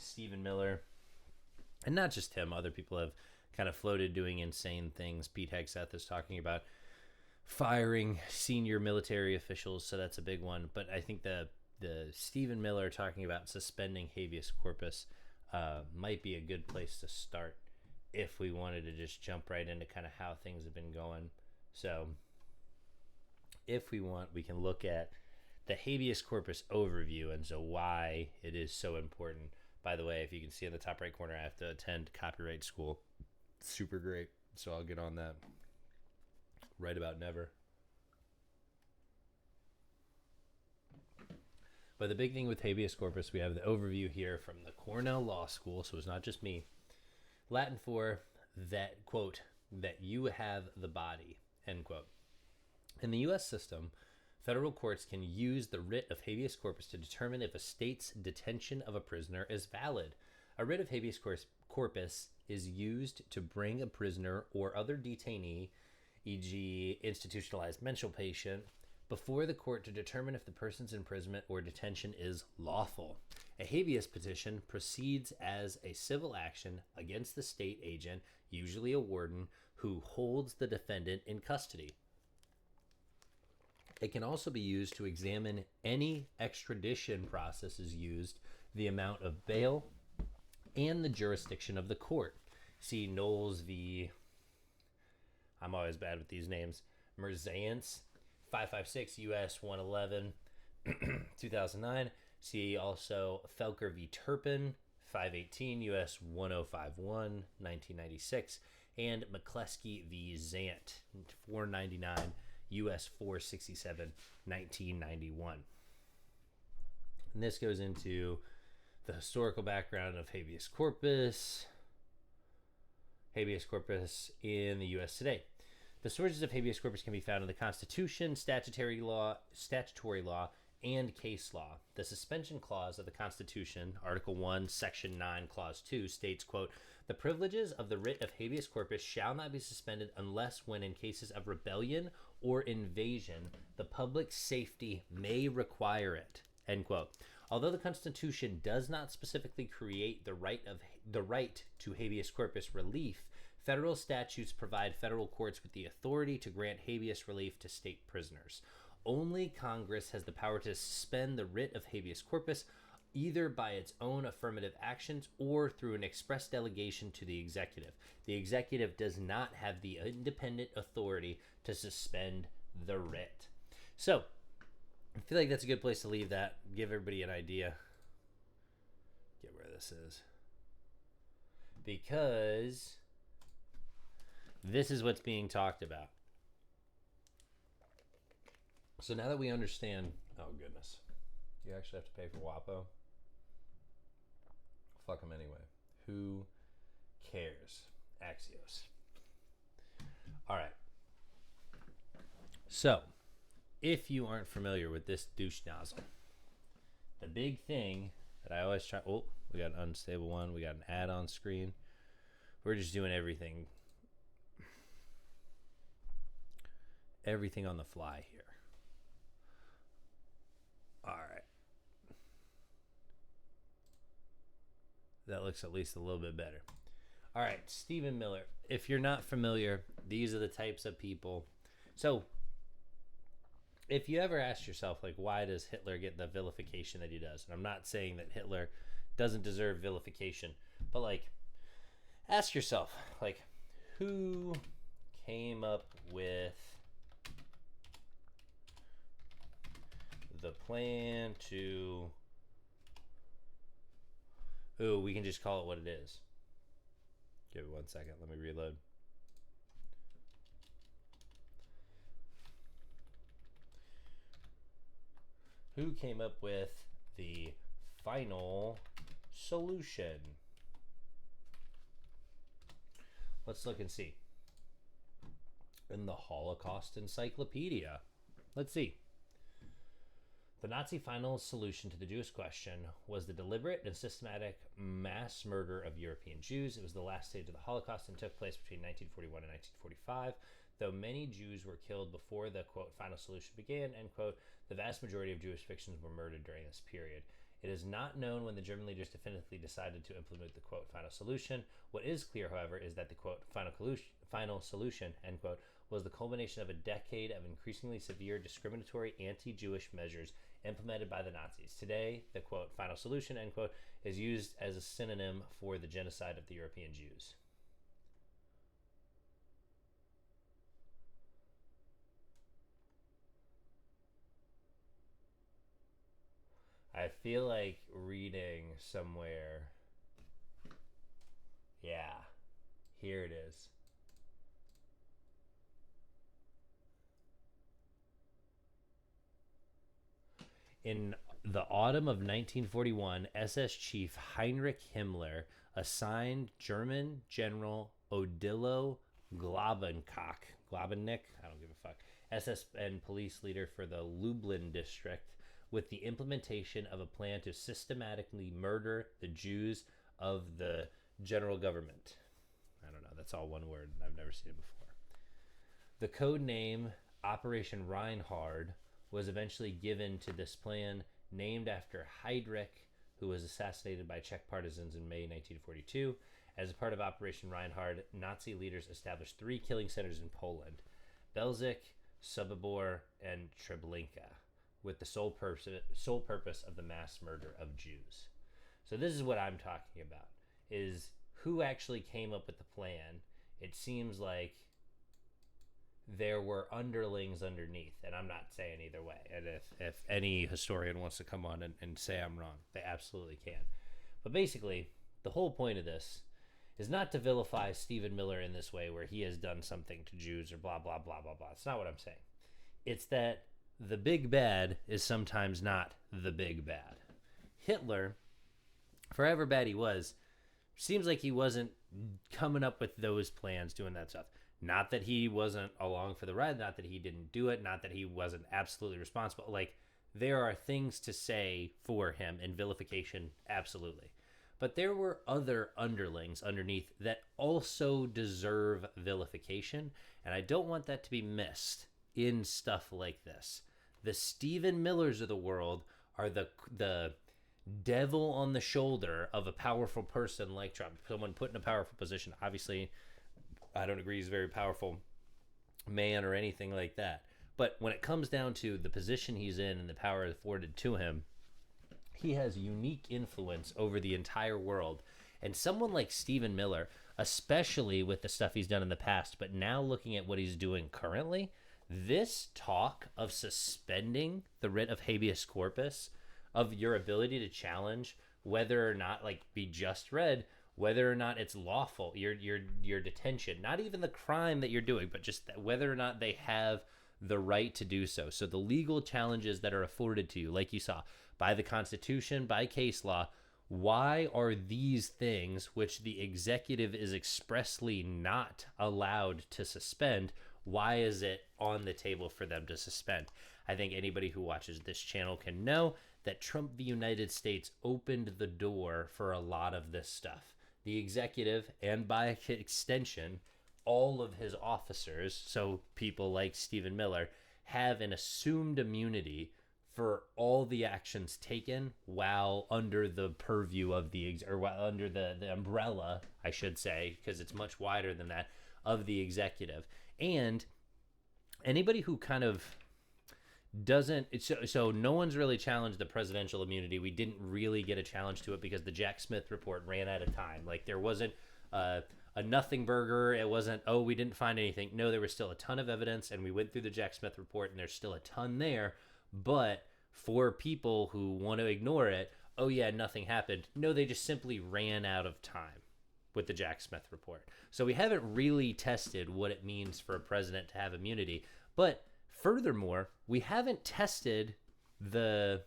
Stephen Miller, and not just him, other people have kind of floated doing insane things. Pete Hegseth is talking about firing senior military officials, so that's a big one. But I think the Stephen Miller talking about suspending habeas corpus might be a good place to start if we wanted to just jump right into kind of how things have been going. So if we want, we can look at the habeas corpus overview and so why it is so important. By the way, if you can see in the top right corner, I have to attend copyright school. Super great. So I'll get on that right about never. But the big thing with habeas corpus, we have the overview here from the Cornell Law School, so it's not just me. Latin for that, quote, that you have the body, end quote. In the U.S. system, federal courts can use the writ of habeas corpus to determine if a state's detention of a prisoner is valid. A writ of habeas corpus is used to bring a prisoner or other detainee, e.g. institutionalized mental patient, before the court to determine if the person's imprisonment or detention is lawful. A habeas petition proceeds as a civil action against the state agent, usually a warden, who holds the defendant in custody. It can also be used to examine any extradition processes used, the amount of bail, and the jurisdiction of the court. See Knowles v. I'm always bad with these names. Merzance, 556 U.S. 111, 2009. See also Felker v. Turpin, 518 U.S. 1051, 1996. And McCleskey v. Zant, 499 U.S. 467, 1991. And this goes into the historical background of habeas corpus in the U.S. today. The sources of habeas corpus can be found in the Constitution, statutory law, and case law. The suspension clause of the Constitution, Article 1, Section 9, Clause 2, states, quote, the privileges of the writ of habeas corpus shall not be suspended unless when in cases of rebellion or invasion, the public safety may require it, end quote. Although the Constitution does not specifically create the right to habeas corpus relief, federal statutes provide federal courts with the authority to grant habeas relief to state prisoners. Only Congress has the power to suspend the writ of habeas corpus, either by its own affirmative actions or through an express delegation to the executive. The executive does not have the independent authority to suspend the writ. So, I feel like that's a good place to leave that. Give everybody an idea. Get where this is. Because this is what's being talked about. So now that we understand, oh goodness, you actually have to pay for WAPO? Fuck them anyway. Who cares? Axios. All right. So, if you aren't familiar with this douche nozzle, the big thing that I always try, oh, we got an unstable one. We got an ad on screen. We're just doing everything on the fly here. All right. That looks at least a little bit better. All right, Stephen Miller. If you're not familiar, these are the types of people. So, if you ever ask yourself, like, why does Hitler get the vilification that he does? And I'm not saying that Hitler doesn't deserve vilification, but, like, ask yourself, like, who came up with the plan to... Ooh, we can just call it what it is. Give it 1 second. Let me reload. Who came up with the final solution? Let's look and see. In the Holocaust Encyclopedia. Let's see. The Nazi final solution to the Jewish question was the deliberate and systematic mass murder of European Jews. It was the last stage of the Holocaust and took place between 1941 and 1945. Though many Jews were killed before the, quote, final solution began, end quote, the vast majority of Jewish victims were murdered during this period. It is not known when the German leaders definitively decided to implement the, quote, final solution. What is clear, however, is that the, quote, final solution, end quote, was the culmination of a decade of increasingly severe discriminatory anti-Jewish measures implemented by the Nazis. Today, the, quote, final solution, end quote, is used as a synonym for the genocide of the European Jews. I feel like reading somewhere. Yeah, here it is. In the autumn of 1941, SS Chief Heinrich Himmler assigned German General Odilo Glabennick, I don't give a fuck, SS and police leader for the Lublin district, with the implementation of a plan to systematically murder the Jews of the general government. I don't know, that's all one word. I've never seen it before. The code name Operation Reinhard was eventually given to this plan, named after Heydrich, who was assassinated by Czech partisans in May 1942. As a part of Operation Reinhard, Nazi leaders established 3 killing centers in Poland: Belzec, Sobibor, and Treblinka, with the sole purpose of the mass murder of Jews. So this is what I'm talking about, is who actually came up with the plan. It seems like there were underlings underneath, and I'm not saying either way. And if any historian wants to come on and say I'm wrong, they absolutely can. But basically, the whole point of this is not to vilify Stephen Miller in this way where he has done something to Jews or blah, blah, blah, blah, blah. It's not what I'm saying. It's that the big bad is sometimes not the big bad. Hitler, for however bad he was, seems like he wasn't coming up with those plans, doing that stuff. Not that he wasn't along for the ride, not that he didn't do it, not that he wasn't absolutely responsible. Like, there are things to say for him, and vilification, absolutely. But there were other underlings underneath that also deserve vilification, and I don't want that to be missed in stuff like this. The Stephen Millers of the world are the devil on the shoulder of a powerful person like Trump, someone put in a powerful position. Obviously, I don't agree he's a very powerful man or anything like that. But when it comes down to the position he's in and the power afforded to him, he has unique influence over the entire world. And someone like Stephen Miller, especially with the stuff he's done in the past, but now looking at what he's doing currently, this talk of suspending the writ of habeas corpus, of your ability to challenge whether or not, like, be just read, whether or not it's lawful, your detention, not even the crime that you're doing, but just whether or not they have the right to do so. So the legal challenges that are afforded to you, like you saw, by the Constitution, by case law, why are these things, which the executive is expressly not allowed to suspend, why is it on the table for them to suspend? I think anybody who watches this channel can know that Trump v. United States opened the door for a lot of this stuff. The executive, and by extension, all of his officers, so people like Stephen Miller, have an assumed immunity for all the actions taken while under the purview of while under the umbrella, I should say, because it's much wider than that, of the executive. And anybody who kind of doesn't, so no one's really challenged the presidential immunity. We didn't really get a challenge to it because the Jack Smith report ran out of time. Like, there wasn't a nothing burger. It wasn't, oh, we didn't find anything. No, there was still a ton of evidence, and we went through the Jack Smith report, and there's still a ton there. But for people who want to ignore it, oh yeah, nothing happened. No, they just simply ran out of time with the Jack Smith report. So we haven't really tested what it means for a president to have immunity. But furthermore, we haven't tested the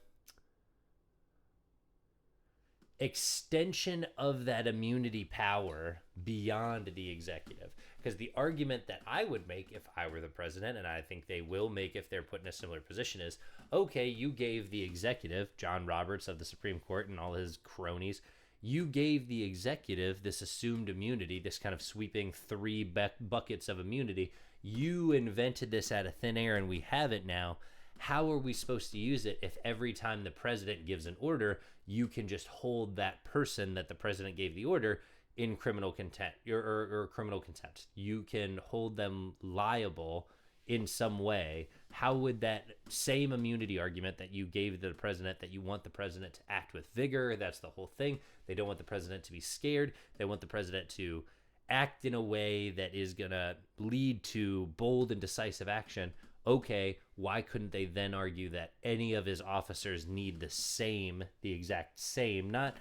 extension of that immunity power beyond the executive. Because the argument that I would make if I were the president, and I think they will make if they're put in a similar position, is, okay, you gave the executive, John Roberts of the Supreme Court and all his cronies, you gave the executive this assumed immunity, this kind of sweeping 3 buckets of immunity. You invented this out of thin air, and we have it now. how are we supposed to use it if every time the president gives an order, you can just hold that person that the president gave the order in criminal contempt or criminal contempt? You can hold them liable in some way. How would that same immunity argument that you gave to the president, that you want the president to act with vigor, that's the whole thing. They don't want the president to be scared. They want the president to act in a way that is going to lead to bold and decisive action. Okay, why couldn't they then argue that any of his officers need the exact same, not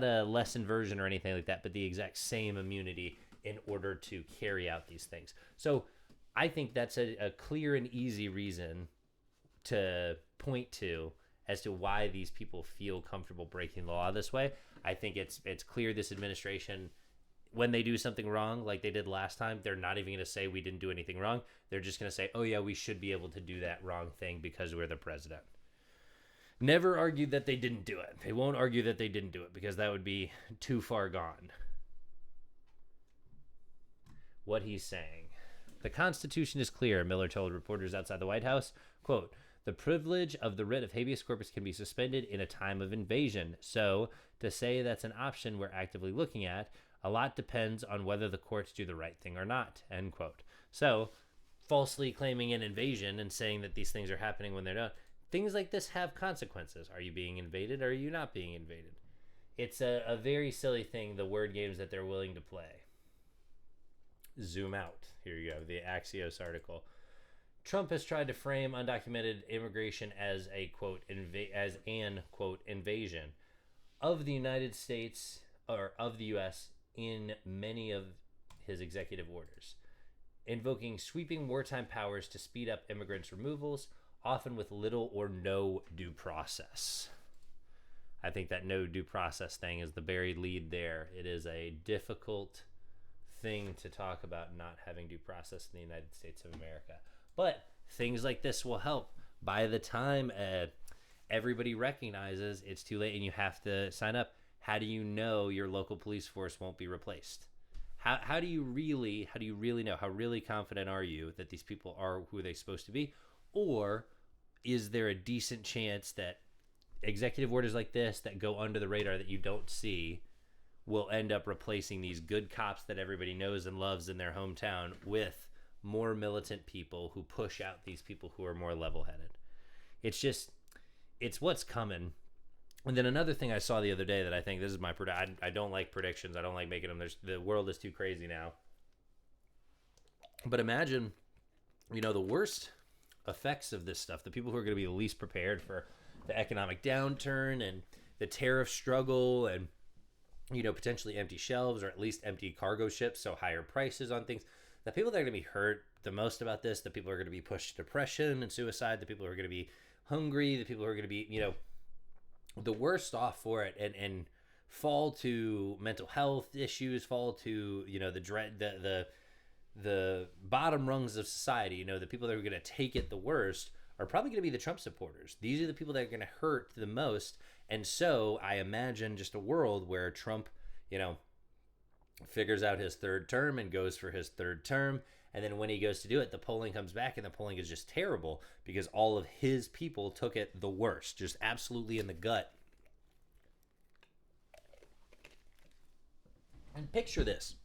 a lessened version or anything like that, but the exact same immunity in order to carry out these things? So I think that's a clear and easy reason to point to as to why these people feel comfortable breaking the law this way. I think it's clear this administration, when they do something wrong like they did last time, they're not even going to say we didn't do anything wrong. They're just going to say, oh yeah, we should be able to do that wrong thing because we're the president. Never argue that they didn't do it. They won't argue that they didn't do it because that would be too far gone. What he's saying. The Constitution is clear, Miller told reporters outside the White House. Quote, the privilege of the writ of habeas corpus can be suspended in a time of invasion. So to say that's an option we're actively looking at, a lot depends on whether the courts do the right thing or not, end quote. So falsely claiming an invasion and saying that these things are happening when they're not, things like this have consequences. Are you being invaded or are you not being invaded? It's a very silly thing, the word games that they're willing to play. Zoom out. Here you go, the Axios article. Trump has tried to frame undocumented immigration as a quote quote invasion of the United States or of the U.S. in many of his executive orders, invoking sweeping wartime powers to speed up immigrants' removals, often with little or no due process. I think that no due process thing is the buried lead there. It is a difficult thing to talk about, not having due process in the United States of America. But things like this will help. By the time everybody recognizes it's too late and you have to sign up, how do you know your local police force won't be replaced? How do you really know? How really confident are you that these people are who they're supposed to be? Or is there a decent chance that executive orders like this that go under the radar that you don't see will end up replacing these good cops that everybody knows and loves in their hometown with more militant people who push out these people who are more level-headed? It's what's coming. And then another thing I saw the other day that I think, this is my I don't like predictions. I don't like making them. The world is too crazy now. But imagine, the worst effects of this stuff, the people who are going to be the least prepared for the economic downturn and the tariff struggle and, potentially empty shelves or at least empty cargo ships, so higher prices on things. The people that are going to be hurt the most about this, the people who are going to be pushed to depression and suicide, the people who are going to be hungry, the people who are going to be, the worst off for it and fall to mental health issues, fall to, the bottom rungs of society, the people that are going to take it the worst are probably going to be the Trump supporters. These are the people that are going to hurt the most. And so I imagine just a world where Trump, figures out his third term and goes for his third term. And then when he goes to do it, the polling comes back and the polling is just terrible because all of his people took it the worst, just absolutely in the gut. And picture this.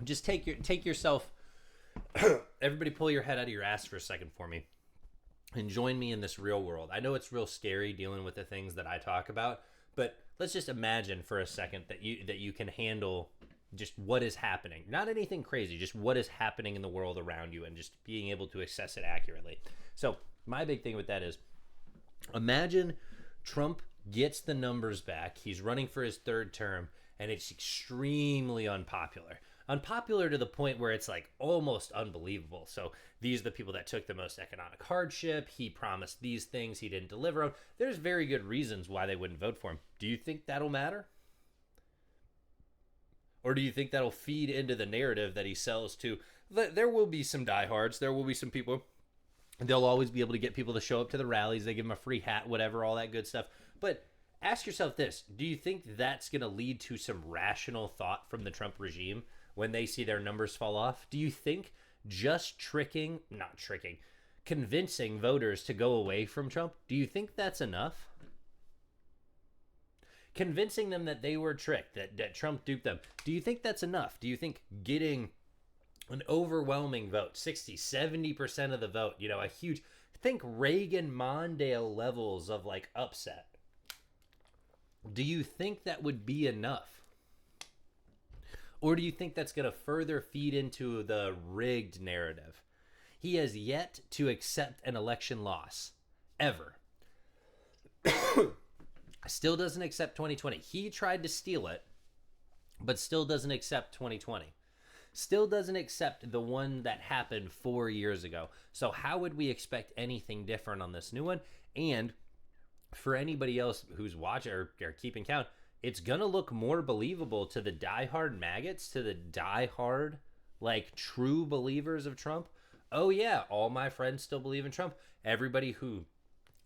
Just take yourself, everybody pull your head out of your ass for a second for me and join me in this real world. I know it's real scary dealing with the things that I talk about, but let's just imagine for a second that you can handle just what is happening. Not anything crazy, just what is happening in the world around you and just being able to assess it accurately. So my big thing with that is, imagine Trump gets the numbers back. He's running for his third term and it's extremely unpopular. Unpopular to the point where it's like almost unbelievable. So these are the people that took the most economic hardship. He promised these things he didn't deliver on. There's very good reasons why they wouldn't vote for him. Do you think that'll matter? Or do you think that'll feed into the narrative that he sells to? There will be some diehards. There will be some people. They'll always be able to get people to show up to the rallies. They give them a free hat, whatever, all that good stuff. But ask yourself this. Do you think that's going to lead to some rational thought from the Trump regime when they see their numbers fall off? Do you think just convincing voters to go away from Trump, do you think that's enough? Convincing them that they were tricked, that Trump duped them, do you think that's enough? Do you think getting an overwhelming vote, 60-70% of the vote, a huge, think Reagan Mondale levels of like upset, do you think that would be enough? Or do you think that's going to further feed into the rigged narrative? He has yet to accept an election loss, ever. Still doesn't accept 2020. He tried to steal it, but still doesn't accept 2020. Still doesn't accept the one that happened 4 years ago. So how would we expect anything different on this new one? And for anybody else who's watching or keeping count, it's going to look more believable to the diehard maggots, to the diehard, like, true believers of Trump. Oh, yeah, all my friends still believe in Trump. Everybody who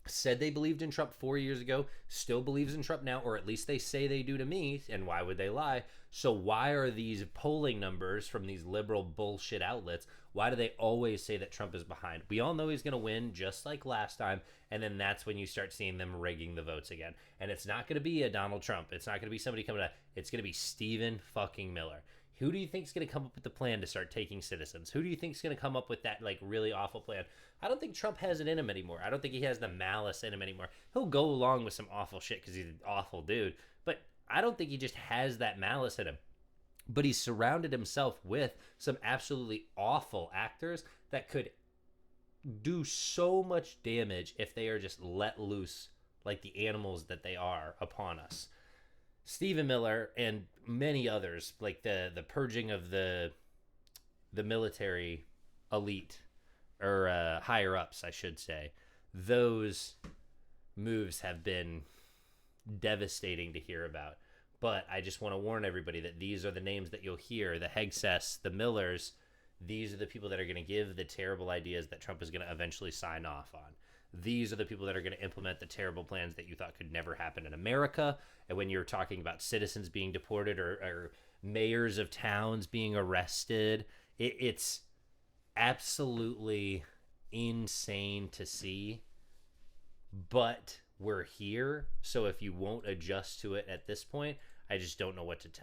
said they believed in Trump 4 years ago still believes in Trump now, or at least they say they do to me, and why would they lie? So why are these polling numbers from these liberal bullshit outlets, why do they always say that Trump is behind? We all know he's going to win just like last time, and then that's when you start seeing them rigging the votes again. And it's not going to be a Donald Trump. It's not going to be somebody coming out. It's going to be Stephen fucking Miller. Who do you think is going to come up with the plan to start taking citizens? Who do you think is going to come up with that like really awful plan? I don't think Trump has it in him anymore. I don't think he has the malice in him anymore. He'll go along with some awful shit because he's an awful dude, but I don't think he just has that malice in him. But he's surrounded himself with some absolutely awful actors that could do so much damage if they are just let loose like the animals that they are upon us. Stephen Miller and many others, like the purging of the military elite, or higher ups, I should say, those moves have been devastating to hear about. But I just want to warn everybody that these are the names that you'll hear: the Hegseths, the Millers. These are the people that are going to give the terrible ideas that Trump is going to eventually sign off on. These are the people that are going to implement the terrible plans that you thought could never happen in America. And when you're talking about citizens being deported or mayors of towns being arrested, it's absolutely insane to see. But we're here. So if you won't adjust to it at this point, I just don't know what to tell